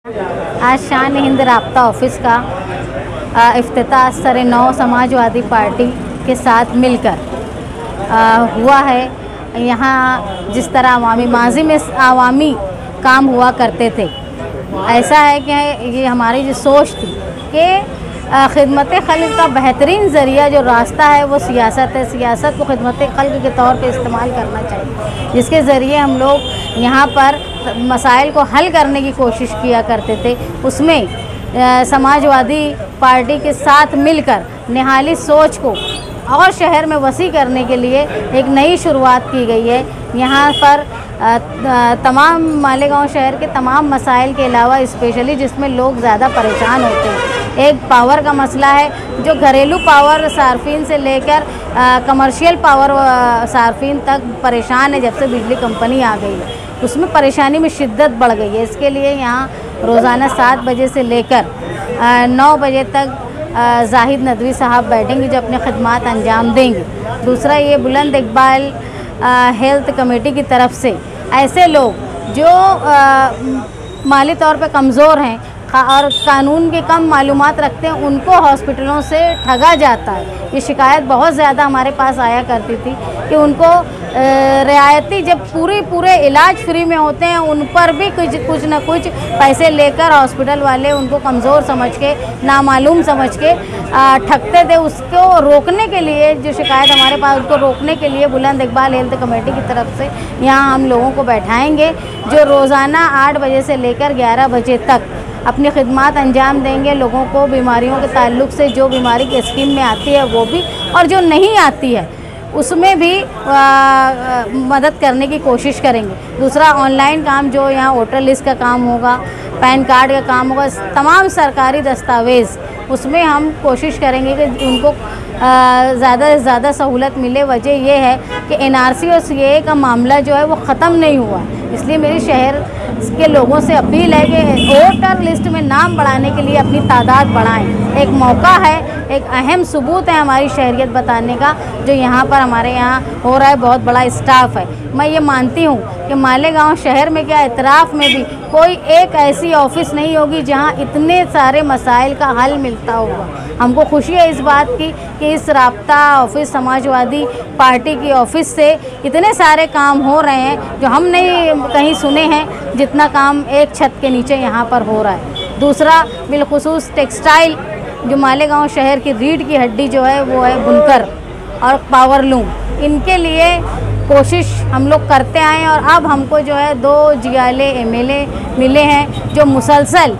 आज शान हिंद राब्ता ऑफिस का इफ्तिताह सर नौ समाजवादी पार्टी के साथ मिलकर हुआ है। यहाँ जिस तरह माजी में अवामी काम हुआ करते थे, ऐसा है कि ये हमारी जो सोच थी कि खिदमत खल्क़ का बेहतरीन ज़रिया जो रास्ता है वो सियासत है। सियासत को खिदमत खल्क़ के तौर पे इस्तेमाल करना चाहिए, जिसके ज़रिए हम लोग यहाँ पर मसाइल को हल करने की कोशिश किया करते थे। उसमें समाजवादी पार्टी के साथ मिलकर निहाली सोच को और शहर में वसी करने के लिए एक नई शुरुआत की गई है। यहाँ पर तमाम मालेगांव शहर के तमाम मसाइल के अलावा स्पेशली जिसमें लोग ज़्यादा परेशान होते हैं, एक पावर का मसला है जो घरेलू पावर सार्फिन से लेकर कमर्शियल पावर सार्फिन तक परेशान है। जब से बिजली कंपनी आ गई है उसमें परेशानी में शिद्दत बढ़ गई है। इसके लिए यहाँ रोज़ाना 7 बजे से लेकर 9 बजे तक जाहिद नदवी साहब बैठेंगे जो अपने खिदमात अंजाम देंगे। दूसरा, ये बुलंद इकबाल हेल्थ कमेटी की तरफ से ऐसे लोग जो माली तौर पे कमज़ोर हैं और कानून की कम मालूमात रखते हैं, उनको हॉस्पिटलों से ठगा जाता है। ये शिकायत बहुत ज़्यादा हमारे पास आया करती थी कि उनको रियायती जब पूरे इलाज फ्री में होते हैं उन पर भी कुछ न कुछ पैसे लेकर हॉस्पिटल वाले उनको कमज़ोर समझ के, नामालूम समझ के ठगते थे। उसको रोकने के लिए जो शिकायत हमारे पास, उसको रोकने के लिए बुलंद इकबाल हेल्थ कमेटी की तरफ से यहाँ हम लोगों को बैठाएंगे जो रोज़ाना 8 बजे से लेकर 11 बजे तक अपनी खिदमात अंजाम देंगे। लोगों को बीमारियों के ताल्लुक़ से जो बीमारी की स्कीम में आती है वो भी, और जो नहीं आती है उसमें भी मदद करने की कोशिश करेंगे। दूसरा, ऑनलाइन काम जो यहाँ वोटर लिस्ट का काम होगा, पैन कार्ड का काम होगा, तमाम सरकारी दस्तावेज़, उसमें हम कोशिश करेंगे कि उनको ज़्यादा से ज़्यादा सहूलत मिले। वजह यह है कि NRC और CAA का मामला जो है वो ख़त्म नहीं हुआ, इसलिए मेरी शहर के लोगों से अपील है कि वोटर लिस्ट में नाम बढ़ाने के लिए अपनी तादाद बढ़ाएं। एक मौका है, एक अहम सबूत है हमारी शहरियत बताने का जो यहाँ पर हमारे यहाँ हो रहा है। बहुत बड़ा स्टाफ है। मैं ये मानती हूँ कि मालेगांव शहर में क्या, इतराफ़ में भी कोई एक ऐसी ऑफ़िस नहीं होगी जहाँ इतने सारे मसाइल का हल मिलता होगा। हमको खुशी है इस बात की कि इस राब्ता ऑफिस समाजवादी पार्टी की ऑफ़िस से इतने सारे काम हो रहे हैं जो हम नहीं कहीं सुने हैं, जितना काम एक छत के नीचे यहाँ पर हो रहा है। दूसरा, बिलखुसूस टेक्सटाइल जो मालेगांव शहर की रीढ़ की हड्डी जो है वो है बुनकर और पावर लूम, इनके लिए कोशिश हम लोग करते आए हैं। और अब हमको जो है 2 GLA MLA मिले हैं जो मुसलसल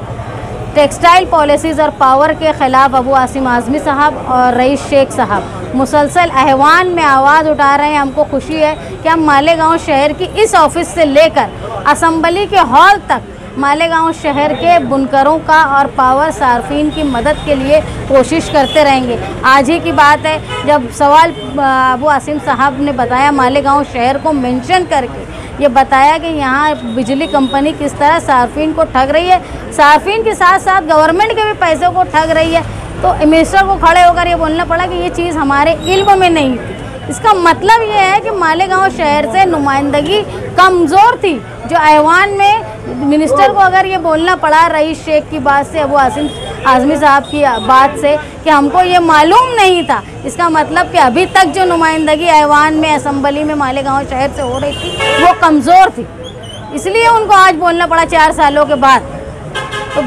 टेक्सटाइल पॉलिसीज़ और पावर के ख़िलाफ़ अबू आसिम आज़मी साहब और रईस शेख साहब मुसलसल अहवान में आवाज़ उठा रहे हैं। हमको खुशी है कि हम मालेगांव शहर की इस ऑफ़िस से लेकर असम्बली के हॉल तक मालेगांव शहर के बुनकरों का और पावर सार्फिन की मदद के लिए कोशिश करते रहेंगे। आज ही की बात है जब सवाल अबू आसिम साहब ने बताया, मालेगांव शहर को मेंशन करके ये बताया कि यहाँ बिजली कंपनी किस तरह सार्फिन को ठग रही है, सार्फिन के साथ साथ गवर्नमेंट के भी पैसों को ठग रही है, तो मिनिस्टर को खड़े होकर ये बोलना पड़ा कि ये चीज़ हमारे इल्म में नहीं थी। इसका मतलब ये है कि मालेगांव शहर से नुमाइंदगी कमज़ोर थी, जो ऐवान में मिनिस्टर को अगर ये बोलना पड़ा रईस शेख की बात से, अबू आसिम आज़मी साहब की बात से कि हमको ये मालूम नहीं था, इसका मतलब कि अभी तक जो नुमाइंदगी ऐवान में, असम्बली में मालेगांव शहर से हो रही थी वो कमज़ोर थी, इसलिए उनको आज बोलना पड़ा 4 सालों के बाद। तो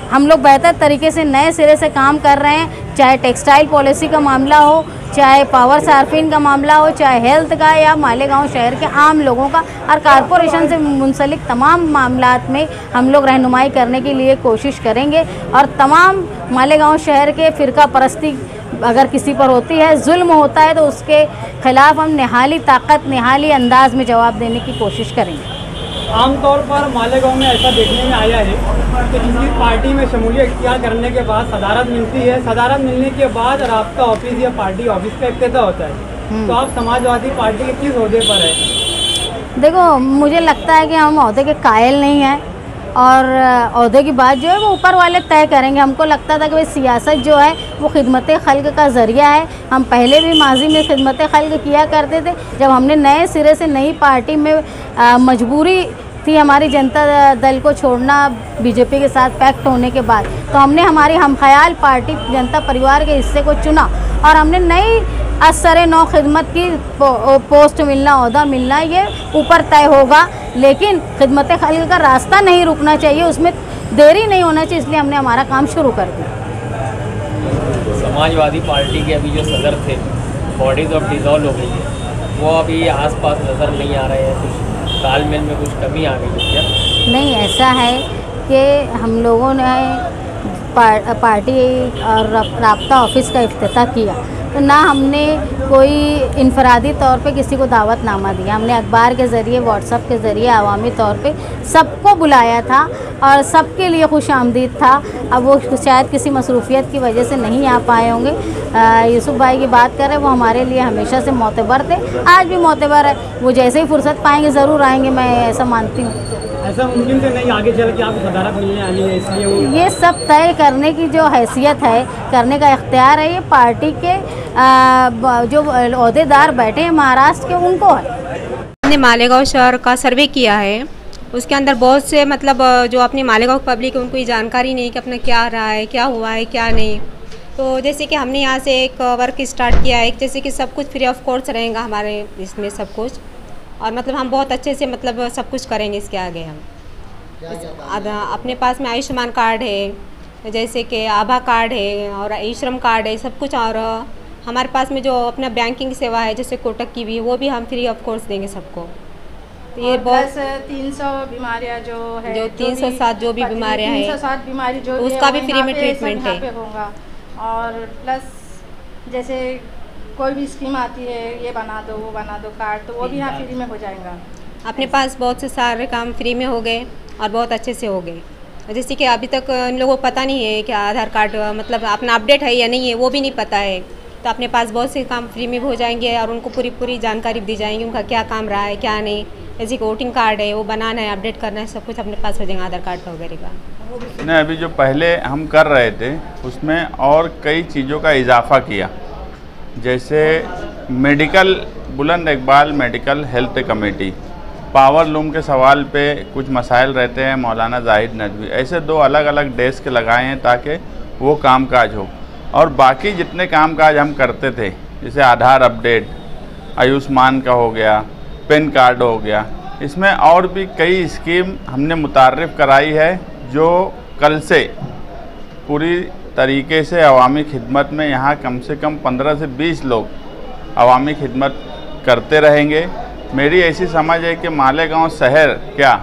हम लोग बेहतर तरीके से नए सिरे से काम कर रहे हैं, चाहे टेक्सटाइल पॉलिसी का मामला हो, चाहे पावर सार्फिन का मामला हो, चाहे हेल्थ का या मालेगांव शहर के आम लोगों का, और कारपोरेशन से मुंसलिक तमाम मामलात में हम लोग रहनुमाई करने के लिए कोशिश करेंगे। और तमाम मालेगांव शहर के फ़िरका परस्ती अगर किसी पर होती है, जुल्म होता है, तो उसके ख़िलाफ़ हम निहाली ताकत, निहाली अंदाज में जवाब देने की कोशिश करेंगे। आमतौर पर मालेगांव में ऐसा देखने में आया है कि किसी पार्टी में शमूलियत इख्तियार करने के बाद सदारत मिलती है, सदारत मिलने के बाद राब्ता ऑफिस या पार्टी ऑफिस का इफ्तिताह होता है। तो आप समाजवादी पार्टी के किस ओहदे पर है? देखो, मुझे लगता है कि हम ओहदे के कायल नहीं हैं और ओहदे की बात जो है वो ऊपर वाले तय करेंगे। हमको लगता था कि भाई सियासत जो है वो खिदमत खल्क़ का ज़रिया है। हम पहले भी माजी में खिदमत खल्क़ किया करते थे। जब हमने नए सिरे से नई पार्टी में मजबूरी थी हमारी जनता दल को छोड़ना बीजेपी के साथ पैक्ट होने के बाद, तो हमने हमारी हम ख्याल पार्टी जनता परिवार के हिस्से को चुना और हमने नई असर-ए-नौ खिदमत की पोस्ट मिलना, ओहदा मिलना, ये ऊपर तय होगा, लेकिन खिदमत खल्क का रास्ता नहीं रुकना चाहिए, उसमें देरी नहीं होना चाहिए, इसलिए हमने हमारा काम शुरू कर दिया। समाजवादी पार्टी के अभी जो सदर थे बॉडीज ऑफ डिसॉल्व हो गई है, वो अभी आसपास नज़र नहीं आ रहे हैं, कुछ तालमेल में कुछ कमी आ गई है क्या? नहीं, ऐसा है कि हम लोगों ने पार्टी और राब्ता ऑफिस का इफ्तिताह किया, तो ना हमने कोई इनफरादी तौर पे किसी को दावतनामा दिया, हमने अखबार के ज़रिए, व्हाट्सएप के ज़रिए अवामी तौर पे सबको बुलाया था और सबके लिए खुश आमदीद था। अब वो शायद किसी मसरूफियत की वजह से नहीं आ पाए होंगे। यूसुफ भाई की बात करें, वो हमारे लिए हमेशा से मोतबर थे, आज भी मोतबर है, वो जैसे ही फुर्सत पाएंगे ज़रूर आएंगे, मैं ऐसा मानती हूँ। ऐसा मुमकिन तो नहीं आगे चल के आपको सदारत मिलने आनी है, इसलिए ये सब तय करने की जो हैसियत है, करने का इख्तियार है, ये पार्टी के जो ओहदेदार बैठे हैं महाराष्ट्र के, उनको है। हमने मालेगांव शहर का सर्वे किया है, उसके अंदर बहुत से मतलब जो अपनी मालेगांव पब्लिक है उनको ये जानकारी नहीं कि अपना क्या रहा है, क्या हुआ है, क्या नहीं। तो जैसे कि हमने यहाँ से एक वर्क स्टार्ट किया है, जैसे कि सब कुछ फ्री ऑफ कॉस्ट रहेगा हमारे इसमें सब कुछ, और मतलब हम बहुत अच्छे से मतलब सब कुछ करेंगे इसके आगे। हम अपने पास में आयुष्मान कार्ड है, जैसे कि आभा कार्ड है और ई श्रम कार्ड है, सब कुछ, और हमारे पास में जो अपना बैंकिंग सेवा है जैसे कोटक की भी, वो भी हम फ्री ऑफ कोर्स देंगे सबको। तो ये बहुत 300 बीमारियां जो है, जो 307 जो भी बीमारियां हैं, 307 बीमारी जो उसका भी फ्री में ट्रीटमेंट है। और प्लस जैसे कोई भी स्कीम आती है, ये बना दो, वो बना दो कार्ड, तो वो भी यहाँ फ्री में हो जाएगा। अपने पास बहुत से सारे काम फ्री में हो गए और बहुत अच्छे से हो गए। जैसे कि अभी तक इन लोगों को पता नहीं है कि आधार कार्ड मतलब अपना अपडेट है या नहीं है, वो भी नहीं पता है, तो अपने पास बहुत से काम फ्री में हो जाएंगे और उनको पूरी जानकारी दी जाएंगी, उनका क्या काम रहा है, क्या नहीं। जैसे कि वोटिंग कार्ड है, वो बनाना है, अपडेट करना है, सब कुछ अपने पास हो जाएगा आधार कार्ड वगैरह का। नहीं, अभी जो पहले हम कर रहे थे उसमें और कई चीज़ों का इजाफा किया, जैसे मेडिकल, बुलंद Iqbal medical health committee, power loom के सवाल पे कुछ मसाइल रहते हैं, मौलाना जाहिद नदवी, ऐसे 2 अलग अलग डेस्क लगाए हैं ताकि वो कामकाज हो। और बाकी जितने कामकाज हम करते थे, जैसे आधार अपडेट, आयुष्मान का हो गया, पेन कार्ड हो गया, इसमें और भी कई स्कीम हमने मुतारिफ़ कराई है, जो कल से पूरी तरीके से अवामी खिदमत में यहाँ कम से कम 15 से 20 लोग अवामी खिदमत करते रहेंगे। मेरी ऐसी समझ है कि मालेगांव शहर क्या,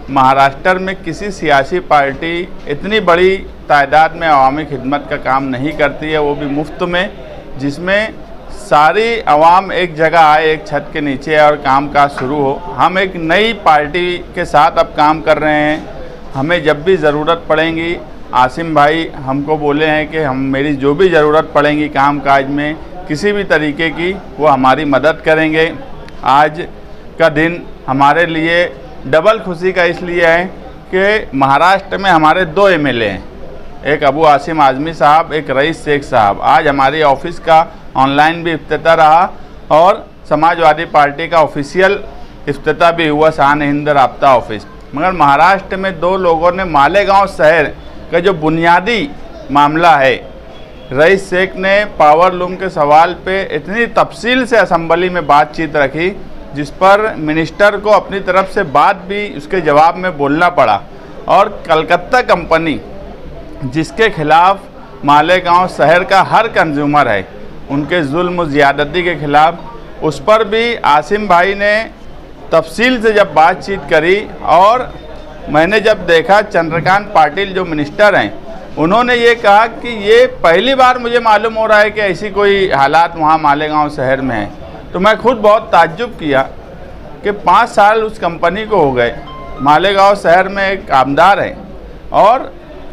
महाराष्ट्र में किसी सियासी पार्टी इतनी बड़ी तादाद में अवामी खिदमत का काम नहीं करती है, वो भी मुफ्त में, जिसमें सारी आवाम एक जगह आए, एक छत के नीचे और काम काज शुरू हो। हम एक नई पार्टी के साथ अब काम कर रहे हैं, हमें जब भी ज़रूरत पड़ेगी, आसिम भाई हमको बोले हैं कि हम मेरी जो भी ज़रूरत पड़ेगी काम काज में किसी भी तरीके की, वो हमारी मदद करेंगे। आज का दिन हमारे लिए डबल खुशी का इसलिए है कि महाराष्ट्र में हमारे 2 MLA हैं, एक अबू आसिम आज़मी साहब, एक रईस शेख साहब। आज हमारी ऑफिस का ऑनलाइन भी इफ्तिताह रहा और समाजवादी पार्टी का ऑफिशियल इफ्तिताह भी हुआ, शान हिंद राब्ता ऑफिस। मगर महाराष्ट्र में 2 लोगों ने मालेगांव शहर का जो बुनियादी मामला है, रईस शेख ने पावर लूम के सवाल पे इतनी तफसील से असम्बली में बातचीत रखी, जिस पर मिनिस्टर को अपनी तरफ से बात भी उसके जवाब में बोलना पड़ा। और कलकत्ता कंपनी जिसके खिलाफ मालेगांव शहर का हर कंज्यूमर है, उनके जुल्म ज़्यादती के खिलाफ, उस पर भी आसिम भाई ने तफसील से जब बातचीत करी। और मैंने जब देखा, चंद्रकांत पाटिल जो मिनिस्टर हैं, उन्होंने ये कहा कि ये पहली बार मुझे मालूम हो रहा है कि ऐसी कोई हालात वहाँ मालेगांव शहर में है। तो मैं खुद बहुत ताज्जुब किया कि 5 साल उस कंपनी को हो गए, मालेगांव शहर में एक आमदार है, और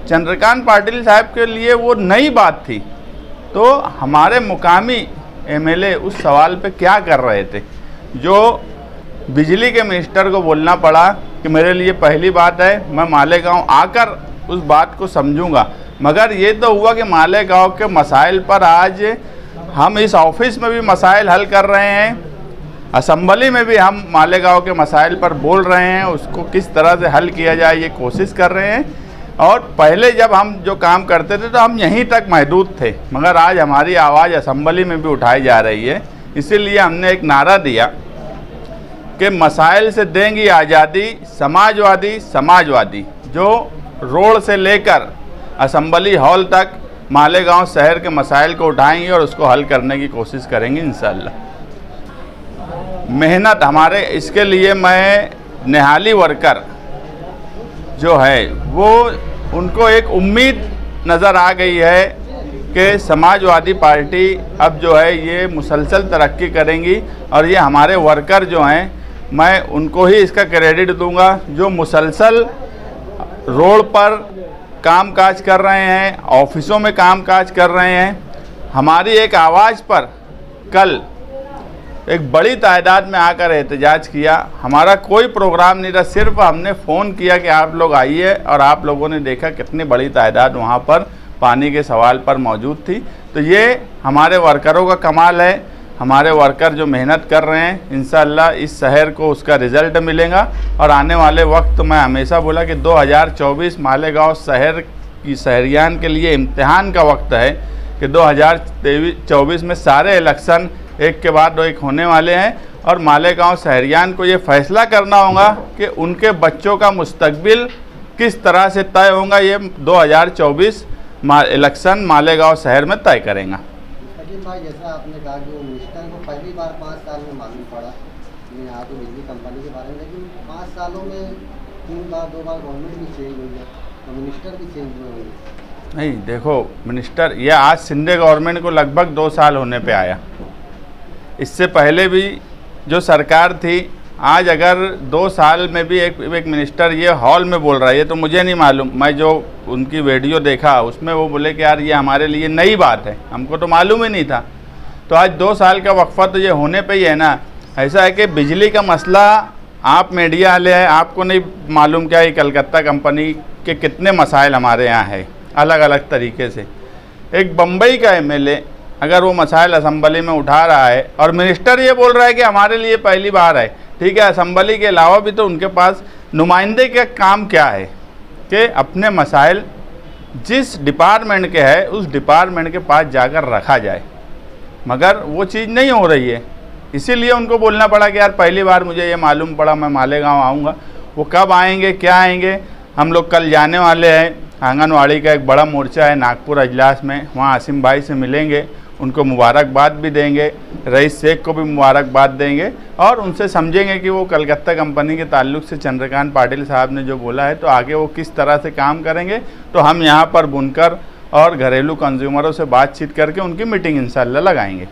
चंद्रकांत पाटिल साहब के लिए वो नई बात थी। तो हमारे मुकामी MLA उस सवाल पे क्या कर रहे थे, जो बिजली के मिनिस्टर को बोलना पड़ा कि मेरे लिए पहली बात है, मैं मालेगांव आकर उस बात को समझूंगा। मगर ये तो हुआ कि मालेगांव के मसाइल पर आज हम इस ऑफिस में भी मसाइल हल कर रहे हैं, असम्बली में भी हम मालेगांव के मसाइल पर बोल रहे हैं, उसको किस तरह से हल किया जाए ये कोशिश कर रहे हैं। और पहले जब हम जो काम करते थे तो हम यहीं तक महदूद थे, मगर आज हमारी आवाज़ असम्बली में भी उठाई जा रही है। इसीलिए हमने एक नारा दिया कि मसाइल से देंगी आज़ादी समाजवादी समाजवादी, जो रोड से लेकर असम्बली हॉल तक मालेगांव शहर के मसाइल को उठाएंगे और उसको हल करने की कोशिश करेंगे इंशाअल्लाह। मेहनत हमारे, इसके लिए मैं निहाली वर्कर जो है वो उनको एक उम्मीद नज़र आ गई है कि समाजवादी पार्टी अब जो है ये मुसलसल तरक्की करेंगी, और ये हमारे वर्कर जो हैं मैं उनको ही इसका क्रेडिट दूंगा, जो मुसलसल रोड पर कामकाज कर रहे हैं, ऑफिसों में कामकाज कर रहे हैं। हमारी एक आवाज़ पर कल एक बड़ी तादाद में आकर एहतजाज किया। हमारा कोई प्रोग्राम नहीं था, सिर्फ हमने फ़ोन किया कि आप लोग आइए, और आप लोगों ने देखा कितनी बड़ी तादाद वहाँ पर पानी के सवाल पर मौजूद थी। तो ये हमारे वर्करों का कमाल है, हमारे वर्कर जो मेहनत कर रहे हैं। इंशाअल्लाह इस शहर को उसका रिज़ल्ट मिलेगा, और आने वाले वक्त मैं हमेशा बोला कि 2024 मालेगांव शहर की शहरियान के लिए इम्तिहान का वक्त है कि 2024 में सारे इलेक्शन एक के बाद एक होने वाले हैं, और मालेगांव शहरियान को ये फैसला करना होगा कि उनके बच्चों का मुस्तकबिल किस तरह से तय होगा। ये 2024 इलेक्शन मालेगांव शहर में तय करेगा। सचिन भाई, जैसा आपने कहा कि वो मिनिस्टर को पहली बार 5 साल में मालूम पड़ा, यहाँ तो बिजली कंपनी के बारे में, लेकिन 5 सालों में 2 बार गवर्नमेंट भी चेंज हुई है, तो मिनिस्टर भी चेंज हुए। नहीं, देखो मिनिस्टर, ये आज शिंदे गवर्नमेंट को लगभग 2 साल होने पे आया। इससे पहले भी जो सरकार थी, आज अगर 2 साल में भी एक मिनिस्टर ये हॉल में बोल रहा है, ये तो मुझे नहीं मालूम। मैं जो उनकी वीडियो देखा उसमें वो बोले कि यार ये हमारे लिए नई बात है, हमको तो मालूम ही नहीं था। तो आज 2 साल का वक्फा तो ये होने पे ही है ना। ऐसा है कि बिजली का मसला आप मीडिया वाले हैं, आपको नहीं मालूम क्या ये कलकत्ता कंपनी के कितने मसाइल हमारे यहाँ है अलग अलग तरीके से। एक बम्बई का एमएलए अगर वो मसाइल असम्बली में उठा रहा है और मिनिस्टर ये बोल रहा है कि हमारे लिए पहली बार है, ठीक है, असम्बली के अलावा भी तो उनके पास नुमाइंदे का काम क्या है कि अपने मसाइल जिस डिपार्टमेंट के है उस डिपार्टमेंट के पास जाकर रखा जाए, मगर वो चीज़ नहीं हो रही है। इसीलिए उनको बोलना पड़ा कि यार पहली बार मुझे ये मालूम पड़ा, मैं मालेगांव आऊँगा। वो कब आएंगे, क्या आएंगे, हम लोग कल जाने वाले हैं। आंगनवाड़ी का एक बड़ा मोर्चा है नागपुर अजलास में, वहाँ आसिम भाई से मिलेंगे, उनको मुबारकबाद भी देंगे, रईस शेख को भी मुबारकबाद देंगे, और उनसे समझेंगे कि वो कलकत्ता कंपनी के ताल्लुक से चंद्रकांत पाटिल साहब ने जो बोला है तो आगे वो किस तरह से काम करेंगे। तो हम यहाँ पर बुनकर और घरेलू कंज्यूमरों से बातचीत करके उनकी मीटिंग इंशाअल्लाह लगाएंगे।